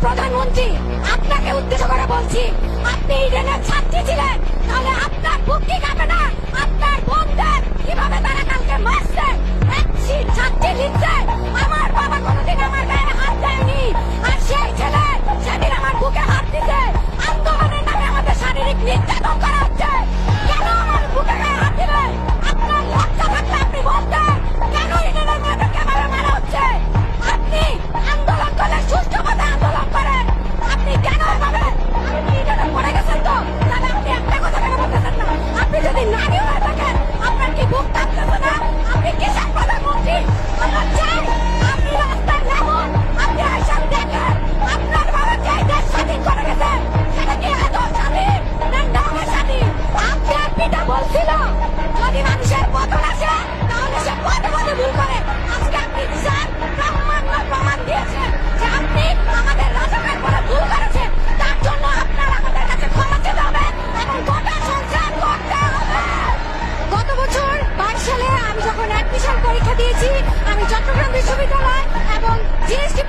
প্রধানমন্ত্রী, আপনাকে উদ্দেশ্য করে বলছি, আপনি ইডেনের ছাত্রী ছিলেন, তাহলে আপনার বুক কি কাঁপে না? আপনার বোনদের কিভাবে তারা কালকে মারছে, ছাত্রী লিখছে, আমার বাবা কোনোদিন আমার গায়ে হাত দেয়নি, আর সেই ছেলে সেদিন আমার বুকে হাত দিতে, আন্দোলনের নামে আমাদের শারীরিক নির্যাতন করা হচ্ছে। কেন আমার বুকে গায়ে হাত দিলেন? আপনার লজ্জা থাকলে আপনি বলতেন, কেন ইডেনের মেয়েদেরকে এভাবে মারা হচ্ছে? আপনি আন্দোলন করলে সুষ্ঠু পথে আন্দোলন করেন, আপনি কেন এভাবে? আপনি ইডেনে পড়ে গেছেন তো, তাহলে আপনি একটা কথা কেন বলতেছেন না? আপনি যদি নারী হয়ে থাকেন, আপনার কি বুক কাঁপতেছে না? আপনি কিসের প্রধানমন্ত্রী? আমরা চাই আপনি রাস্তায় নামুন, আপনি এসব দেখেন, আপনার বাবা যে দেশ স্বাধীন করে গেছে, সেটা কি এত স্বাধীন না নয় স্বাধীন? আপনার পিতা বলছিল, যদি মানুষের পতন আসে তাহলে সে পদে পদে ভুল করে। আজকে আপনি স্যার প্রমাণ দিয়েছেন যে আপনি আমাদের রাজাকার পরে ভুল করেছেন, তার জন্য আপনার আমাদের কাছে ক্ষমা চেতে হবে এবং গোটা সংসার করতে হবে। গত বছর 22 সালে আমি যখন অ্যাডমিশন পরীক্ষা দিয়েছি, আমি চট্টগ্রাম বিশ্ববিদ্যালয় এবং জিএসটি